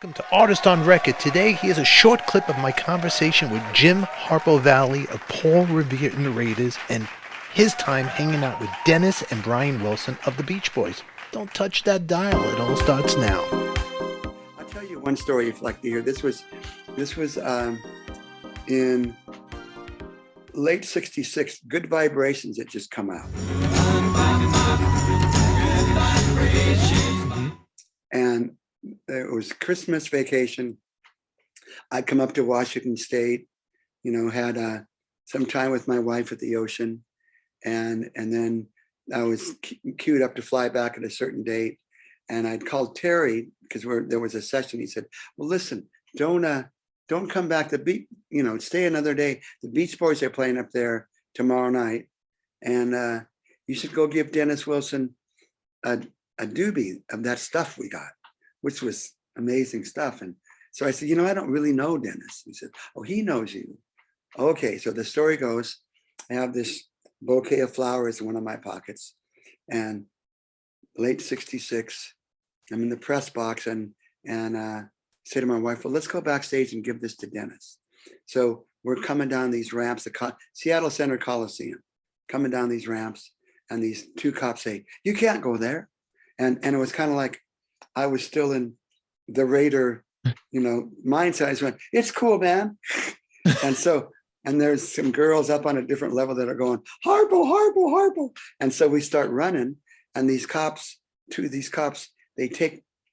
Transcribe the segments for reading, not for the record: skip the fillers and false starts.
Welcome to Artist on Record. Today, here's a short clip of my conversation with Jim Harpo Valley of Paul Revere the Raiders and his time hanging out with Dennis and Brian Wilson of the Beach Boys. Don't touch that dial. It all starts now. I'll tell you one story if you'd like to hear. This was in late '66. Good Vibrations had just come out. And it was Christmas vacation. I'd come up to Washington State, had some time with my wife at the ocean. And then I was queued up to fly back at a certain date. And I'd called Terry because there was a session. He said, well, listen, don't come back to stay another day. The Beach Boys are playing up there tomorrow night. And you should go give Dennis Wilson a doobie of that stuff we got, which was amazing stuff. And so I said, I don't really know Dennis. He said, oh, he knows you. Okay, so the story goes, I have this bouquet of flowers in one of my pockets, and late '66, I'm in the press box and say to my wife, well, let's go backstage and give this to Dennis. So we're coming down these ramps, the Seattle Center Coliseum, coming down these ramps, and these two cops say, you can't go there. And it was kind of like I was still in the Raider, mindset. I just went, it's cool, man. And there's some girls up on a different level that are going, Harpo, Harpo, Harpo. And so we start running, and these cops, they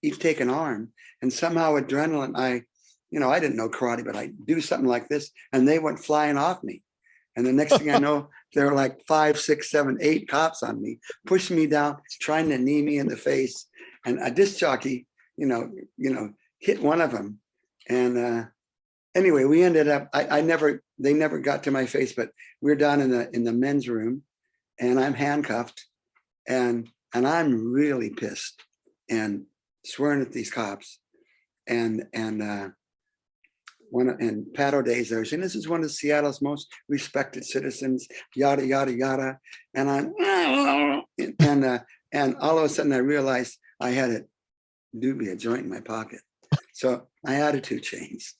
each take an arm, and somehow adrenaline, I didn't know karate, but I do something like this, and they went flying off me. And the next thing I know, there are like 5, 6, 7, 8 cops on me, pushing me down, trying to knee me in the face. And a disc jockey, hit one of them. And anyway, we ended up, they never got to my face, but we're down in the men's room, and I'm handcuffed, and I'm really pissed and swearing at these cops. And Pat O'Day's there saying, this is one of Seattle's most respected citizens, yada, yada, yada. And and all of a sudden I realized I had a joint in my pocket. So my attitude changed.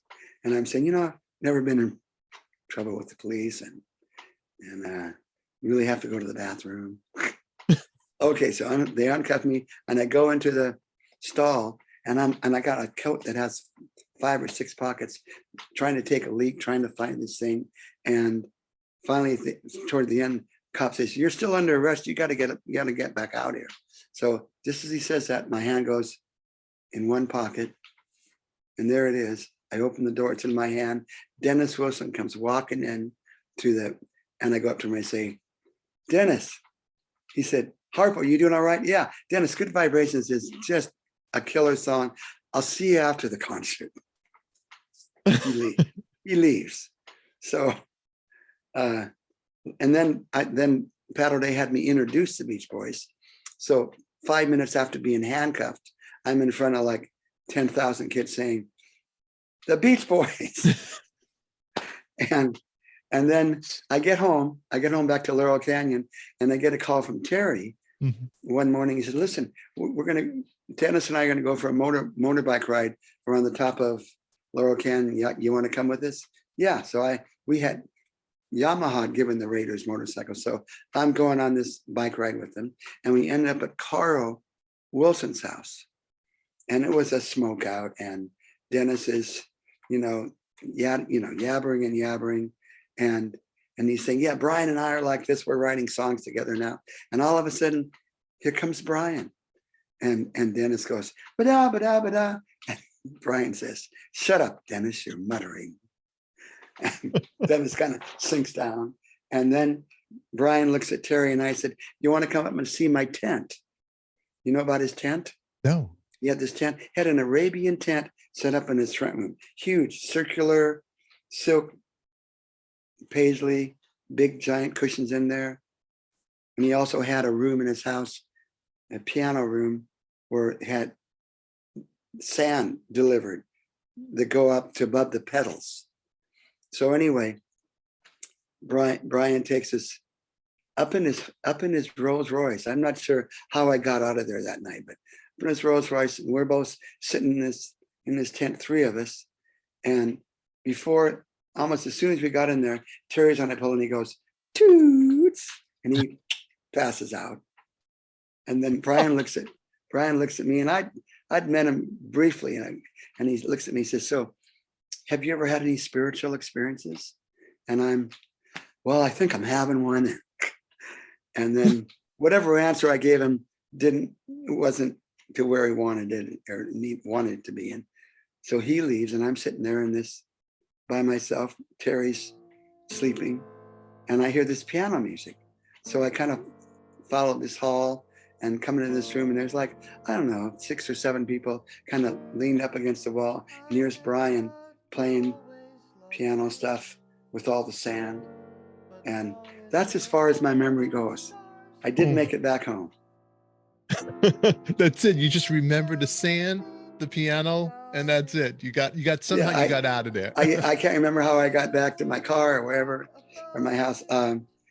And I'm saying, I've never been in trouble with the police and you really have to go to the bathroom. Okay, so they uncuff me, and I go into the stall, and I got a coat that has 5 or 6 pockets, trying to take a leak, trying to find this thing. And finally, toward the end, cop says, you're still under arrest. You got to get back out here. So just as he says that, my hand goes in one pocket, and there it is. I open the door, it's in my hand. Dennis Wilson comes walking in and I go up to him and I say, Dennis. He said, Harpo, you doing all right? Yeah, Dennis, Good Vibrations is just a killer song. I'll see you after the concert. He leaves. So, and then Pat O'Day had me introduce the Beach Boys. So 5 minutes after being handcuffed, I'm in front of like 10,000 kids saying, the Beach Boys. and then I get home back to Laurel Canyon, and I get a call from Terry. Mm-hmm. One morning. He said, listen, Dennis and I are going to go for a motorbike ride around the top of Laurel Canyon. You want to come with us? Yeah. So we had Yamaha had given the Raiders motorcycles. So I'm going on this bike ride with them. And we ended up at Carl Wilson's house. And it was a smoke out. And Dennis is, yabbering and yabbering. And he's saying, yeah, Brian and I are like this. We're writing songs together now. And all of a sudden, here comes Brian. And Dennis goes, ba-da, ba-da, ba-da. And Brian says, shut up, Dennis, you're muttering. And Dennis kind of sinks down. And then Brian looks at Terry and I said, you want to come up and see my tent? You know about his tent? No. He had this tent, had an Arabian tent set up in his front room. Huge, circular, silk, paisley, big giant cushions in there. And he also had a room in his house, a piano room, where it had sand delivered that go up to above the pedals. So anyway, Brian takes us up in his Rolls Royce. I'm not sure how I got out of there that night, but up in his Rolls Royce, and we're both sitting in this in this tent, 3 of us. And before, almost as soon as we got in there, Terry's on a pillow and he goes, toots, and he passes out. And then Brian looks at me, and I'd met him briefly, and he looks at me and says, so have you ever had any spiritual experiences? And well, I think I'm having one. And then whatever answer I gave him wasn't to where he wanted it or wanted it to be. And so he leaves, and I'm sitting there in this by myself. Terry's sleeping, and I hear this piano music. So I kind of followed this hall and come into this room, and there's like, I don't know, 6 or 7 people kind of leaned up against the wall. And here's Brian playing piano stuff with all the sand. And that's as far as my memory goes. I didn't make it back home. That's it. You just remember the sand, the piano, and that's it. You got somehow you got out of there. I can't remember how I got back to my car or wherever, or my house.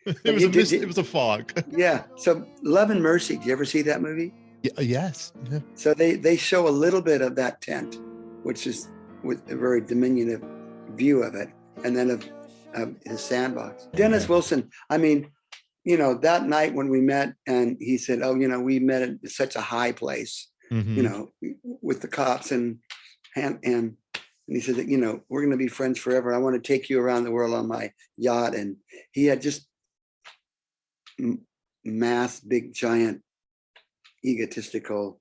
It was a fog. Yeah. So Love and Mercy. Do you ever see that movie? Yes. Yeah. So they show a little bit of that tent, which is with a very diminutive view of it, and then of his sandbox. Dennis Wilson. I mean, that night when we met, and he said, "Oh, we met at such a high place, with the cops, and he said that we're going to be friends forever. I want to take you around the world on my yacht." And he had just big, giant, egotistical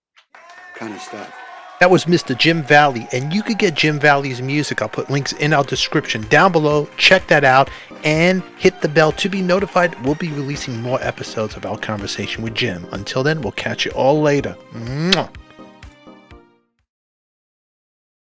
kind of stuff. That was Mr. Jim Valley, and you could get Jim Valley's music. I'll put links in our description down below. Check that out and hit the bell to be notified. We'll be releasing more episodes of our conversation with Jim. Until then, we'll catch you all later. Mwah.